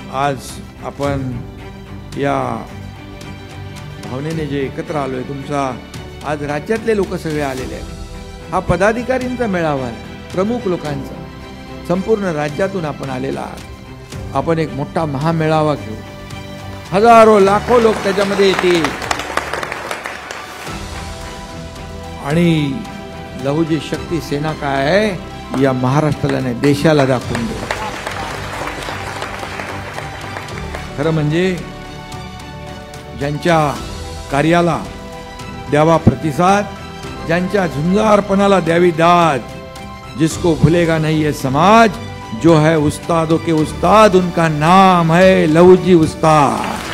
आज आपण या भावनेने जे एकत्र आलोय, तुमचा आज राज्यातले लोक सगळे आलेले आहेत। हा पदाधिकारींचा मेळावा आहे, प्रमुख लोकांचा, संपूर्ण राज्यातून आपण आलेला आहात। आपण एक मोठा महामेळावा घेऊ, हजारो लाखो लोक त्याच्यामध्ये येतील आणि लहुजी शक्ती सेना काय आहे या महाराष्ट्राला नाही देशाला दाखवून देऊ। खरं म्हणजे ज्यांच्या कार्याला द्यावा प्रतिसाद, ज्यांच्या झुंजारपणाला द्यावी दाद, जिसको भूलेगा नहीं ये समाज, जो है उस्तादों के उस्ताद उनका नाम है लहुजी उस्ताद।